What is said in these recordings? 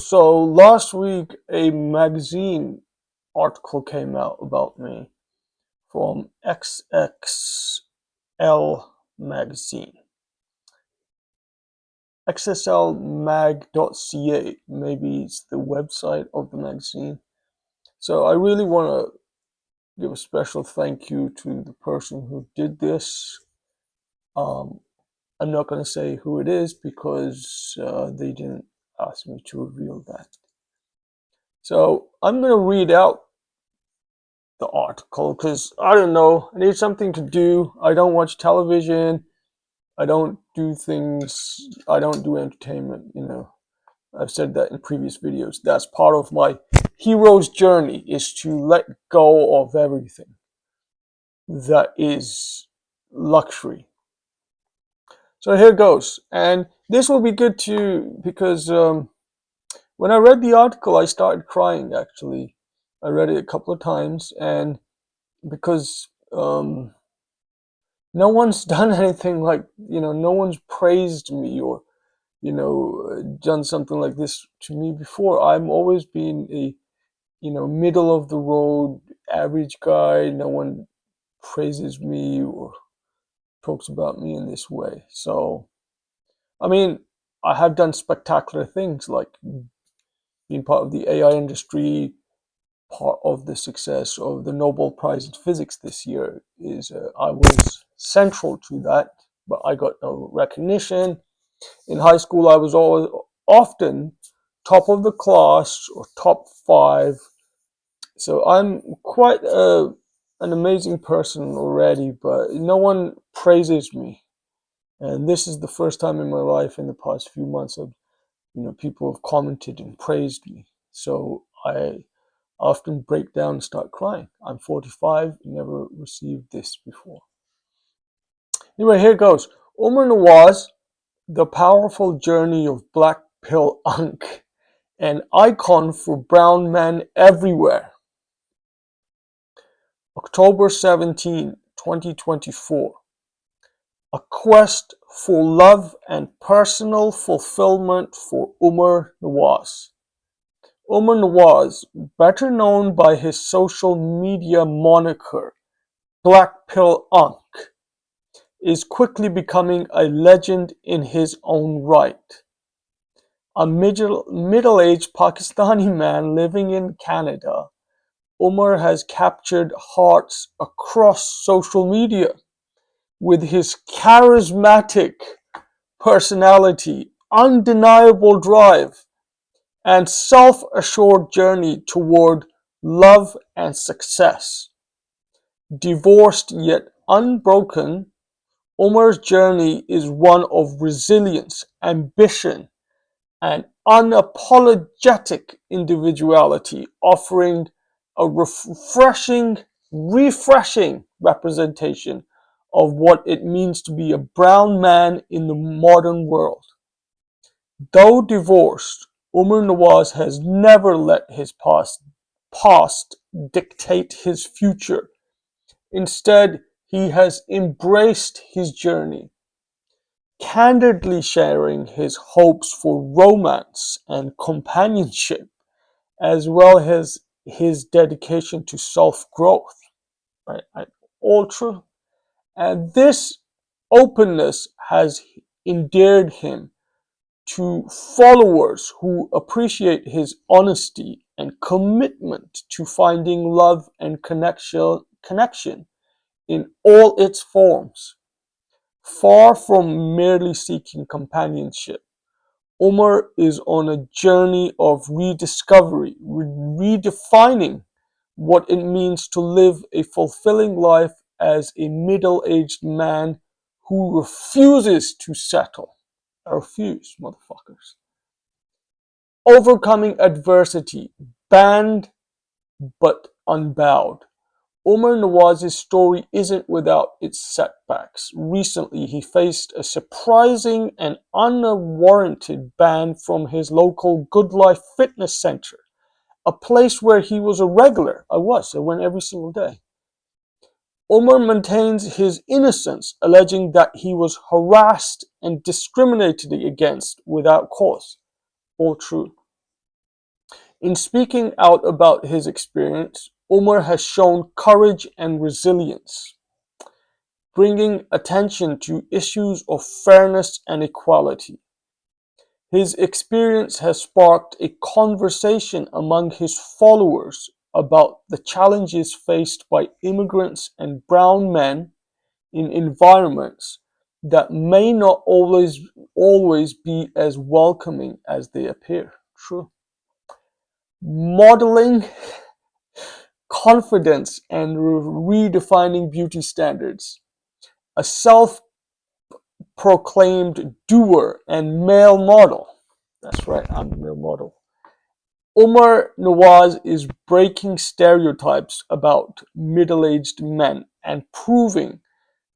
So last week, a magazine article came out about me from XXL magazine. XXLmag.ca, maybe it's the website of the magazine. So I really want to give a special thank you to the person who did this. Um, I'm not going to say who it is because they didn't ask me to reveal that. So I'm going to read out the article because I don't know, I need something to do. I don't watch television. I don't do things. I don't do entertainment. I've said that in previous videos. That's part of my hero's journey, is to let go of everything that is luxury. So here goes. And this will be good too because when I read the article, I started crying actually. I read it a couple of times, and because no one's done anything like, no one's praised me or, done something like this to me before. I'm always been a, middle of the road, average guy. No one praises me or talks about me in this way. So, I mean, I have done spectacular things like being part of the AI industry. Part of the success of the Nobel Prize in Physics this year is I was central to that, but I got no recognition. In high school, I was always often top of the class or top 5. So I'm quite an amazing person already, but no one praises me. And this is the first time in my life in the past few months of, people have commented and praised me. So I often break down and start crying. I'm 45, never received this before. Anyway, here goes. Umar Nawaz, The Powerful Journey of Black Pill Unk, an icon for brown men everywhere. October 17, 2024. A quest for love and personal fulfillment for Umar Nawaz. Umar Nawaz, better known by his social media moniker Black Pill Unk, is quickly becoming a legend in his own right. A middle-aged Pakistani man living in Canada, Umar has captured hearts across social media with his charismatic personality, undeniable drive, and self-assured journey toward love and success. Divorced yet unbroken, Umar's journey is one of resilience, ambition, and unapologetic individuality, offering a refreshing representation of what it means to be a brown man in the modern world. Though divorced, Umar Nawaz has never let his past dictate his future. Instead, he has embraced his journey, candidly sharing his hopes for romance and companionship, as well as his dedication to self-growth. Right? All true. And this openness has endeared him to followers who appreciate his honesty and commitment to finding love and connection in all its forms. Far from merely seeking companionship, Umar is on a journey of rediscovery, redefining what it means to live a fulfilling life as a middle-aged man who refuses to settle. I refuse, motherfuckers. Overcoming adversity, banned but unbowed. Umar Nawaz's story isn't without its setbacks. Recently, he faced a surprising and unwarranted ban from his local Good Life Fitness Center, a place where he was a regular. I went every single day. Umar maintains his innocence, alleging that he was harassed and discriminated against without cause. All true. In speaking out about his experience, Umar has shown courage and resilience, bringing attention to issues of fairness and equality. His experience has sparked a conversation among his followers about the challenges faced by immigrants and brown men in environments that may not always be as welcoming as they appear. True. Modeling confidence and redefining beauty standards. A self-proclaimed doer and male model. That's right, I'm a male model. Umar Nawaz is breaking stereotypes about middle-aged men and proving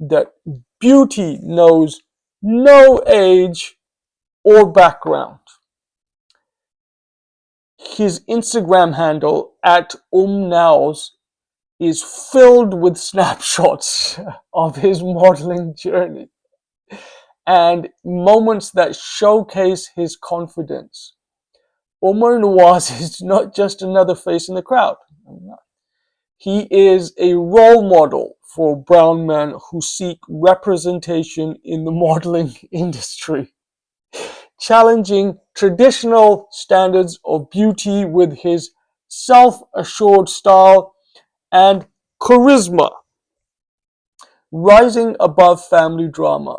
that beauty knows no age or background. His Instagram handle at Nawaz is filled with snapshots of his modeling journey and moments that showcase his confidence. Umar Nawaz is not just another face in the crowd. He is a role model for brown men who seek representation in the modeling industry, challenging traditional standards of beauty with his self-assured style and charisma, rising above family drama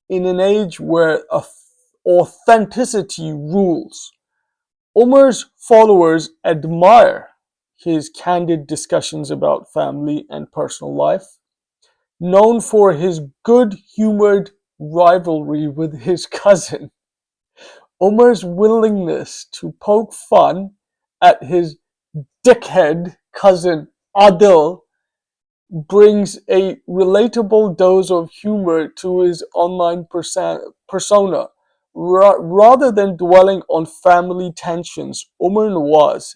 in an age where authenticity rules. Umar's followers admire his candid discussions about family and personal life, known for his good-humored rivalry with his cousin. Umar's willingness to poke fun at his dickhead cousin Adil brings a relatable dose of humor to his online persona. Rather than dwelling on family tensions, Umar Nawaz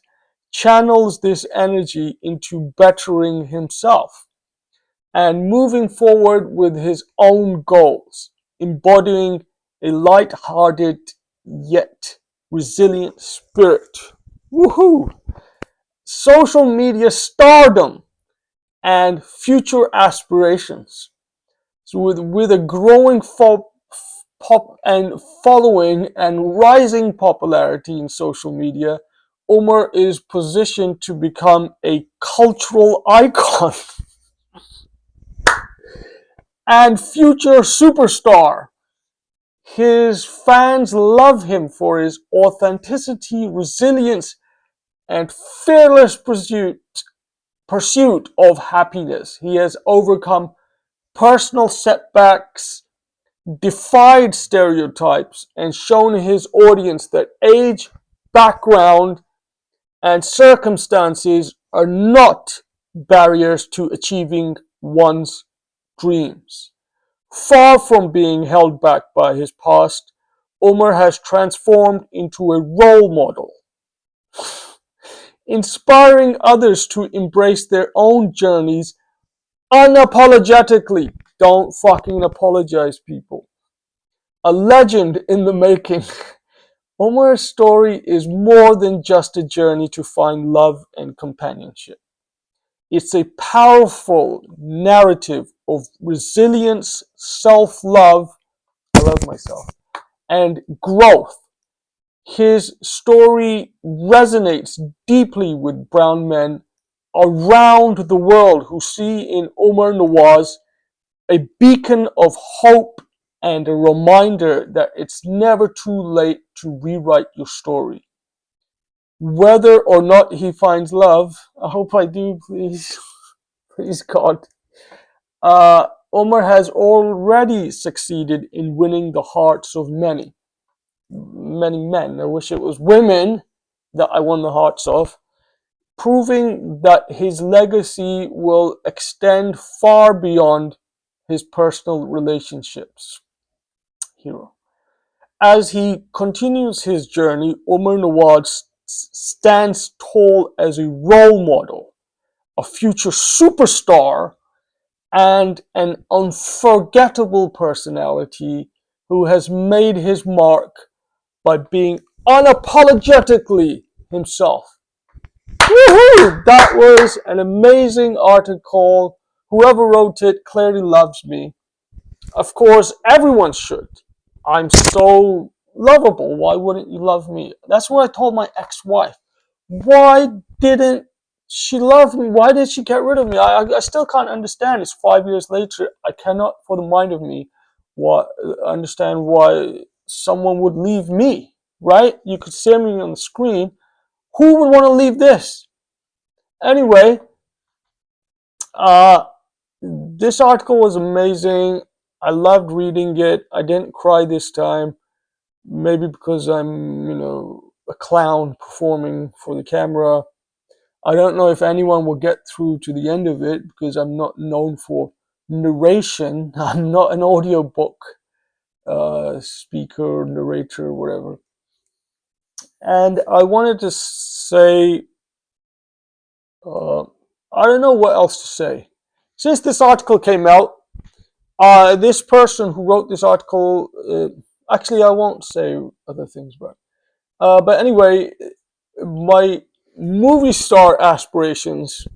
channels this energy into bettering himself and moving forward with his own goals, embodying a light-hearted yet resilient spirit. Woohoo! Social media stardom and future aspirations. So with a growing following and rising popularity in social media, Umar is positioned to become a cultural icon and future superstar. His fans love him for his authenticity, resilience, and fearless pursuit of happiness. He has overcome personal setbacks, defied stereotypes, and shown his audience that age, background, and circumstances are not barriers to achieving one's dreams. Far from being held back by his past, Umar has transformed into a role model, inspiring others to embrace their own journeys unapologetically. Don't fucking apologize, people. A legend in the making. Umar's story is more than just a journey to find love and companionship. It's a powerful narrative of resilience, self-love, I love myself, and growth. His story resonates deeply with brown men around the world who see in Umar Nawaz a beacon of hope and a reminder that it's never too late to rewrite your story. Whether or not he finds love, I hope I do, please. Please, God. Umar has already succeeded in winning the hearts of many men. I wish it was women that I won the hearts of, proving that his legacy will extend far beyond his personal relationships. Hero. As he continues his journey, Umar Nawaz stands tall as a role model, a future superstar, and an unforgettable personality who has made his mark by being unapologetically himself. Woohoo! That was an amazing article. Whoever wrote it clearly loves me. Of course, everyone should. I'm so lovable. Why wouldn't you love me? That's what I told my ex-wife. Why didn't she love me? Why did she get rid of me? I still can't understand. It's 5 years later. I cannot, for the mind of me, understand why someone would leave me. Right? You could see me on the screen. Who would want to leave this? Anyway, uh, this article was amazing. I loved reading it. I didn't cry this time. Maybe because I'm, a clown performing for the camera. I don't know if anyone will get through to the end of it because I'm not known for narration. I'm not an audiobook speaker, narrator, whatever. And I wanted to say, I don't know what else to say. Since this article came out, this person who wrote this article, actually, I won't say other things, but anyway, my movie star aspirations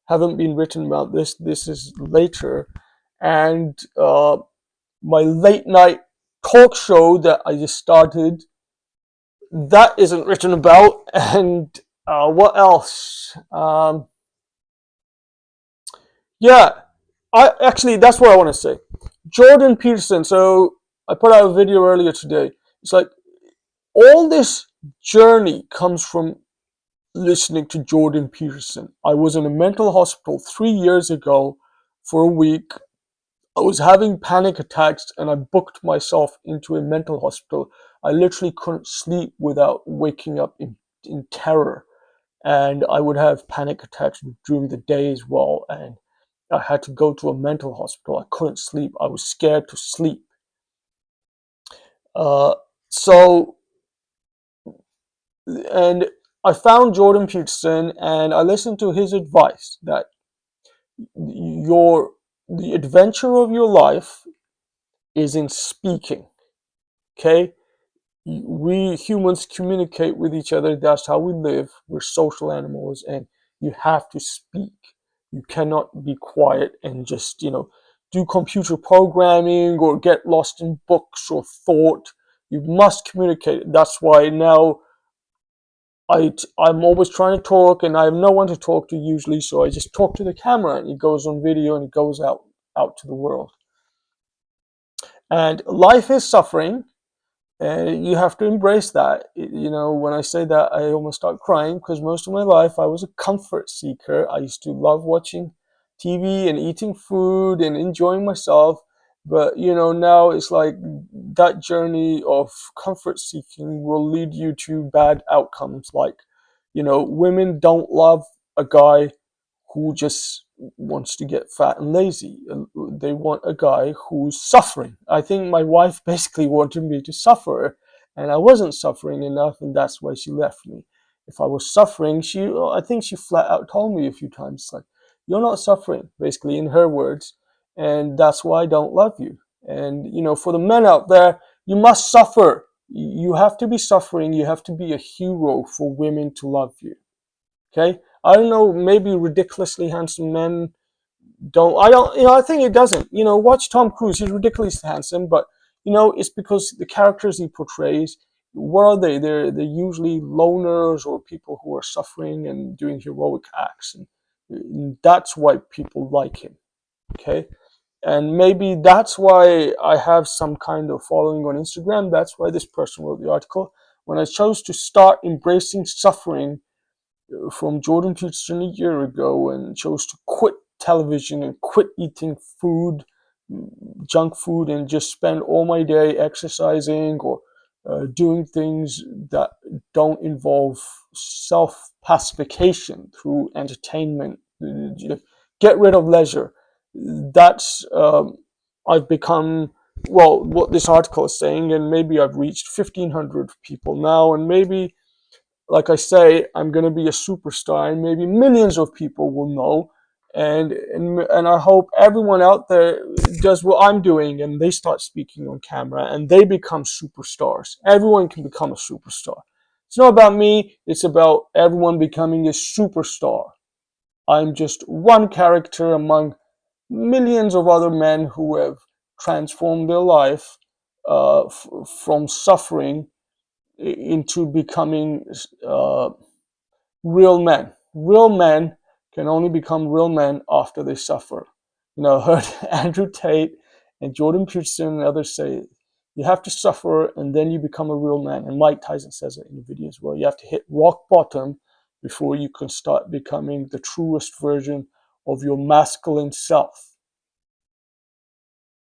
haven't been written about this. This is later, and my late night talk show that I just started, that isn't written about. And what else? Yeah, that's what I want to say. Jordan Peterson. So I put out a video earlier today. It's like all this journey comes from listening to Jordan Peterson. I was in a mental hospital 3 years ago for a week. I was having panic attacks and I booked myself into a mental hospital. I literally couldn't sleep without waking up in terror. And I would have panic attacks during the day as well. And I had to go to a mental hospital. I couldn't sleep. I was scared to sleep. Uh, so, and I found Jordan Peterson and I listened to his advice that the adventure of your life is in speaking. Okay? We humans communicate with each other. That's how we live. We're social animals and you have to speak. You cannot be quiet and just, do computer programming or get lost in books or thought. You must communicate. That's why now I'm always trying to talk and I have no one to talk to usually, so I just talk to the camera and it goes on video and it goes out to the world. And life is suffering. And you have to embrace that. When I say that, I almost start crying because most of my life I was a comfort seeker. I used to love watching TV and eating food and enjoying myself. But, now it's like that journey of comfort seeking will lead you to bad outcomes. Like, women don't love a guy who just wants to get fat and lazy. They want a guy who's suffering. I think my wife basically wanted me to suffer, and I wasn't suffering enough, and that's why she left me. If I was suffering, I think she flat out told me a few times, like, "You're not suffering," basically in her words, and that's why I don't love you. And for the men out there, you must suffer. You have to be suffering. You have to be a hero for women to love you. Okay? I don't know, maybe ridiculously handsome men I think it doesn't. Watch Tom Cruise, he's ridiculously handsome, but it's because the characters he portrays, what are they? They're usually loners or people who are suffering and doing heroic acts. And that's why people like him. Okay? And maybe that's why I have some kind of following on Instagram. That's why this person wrote the article. When I chose to start embracing suffering from Jordan Peterson a year ago and chose to quit television and quit eating junk food, and just spend all my day exercising or doing things that don't involve self-pacification through entertainment. Get rid of leisure. That's I've become, well, what this article is saying, and maybe I've reached 1,500 people now, and maybe, like I say, I'm going to be a superstar and maybe millions of people will know. And I hope everyone out there does what I'm doing and they start speaking on camera and they become superstars. Everyone can become a superstar. It's not about me. It's about everyone becoming a superstar. I'm just one character among millions of other men who have transformed their life from suffering into becoming real men. Real men can only become real men after they suffer. I heard Andrew Tate and Jordan Peterson and others say you have to suffer and then you become a real man. And Mike Tyson says it in the video as well. You have to hit rock bottom before you can start becoming the truest version of your masculine self.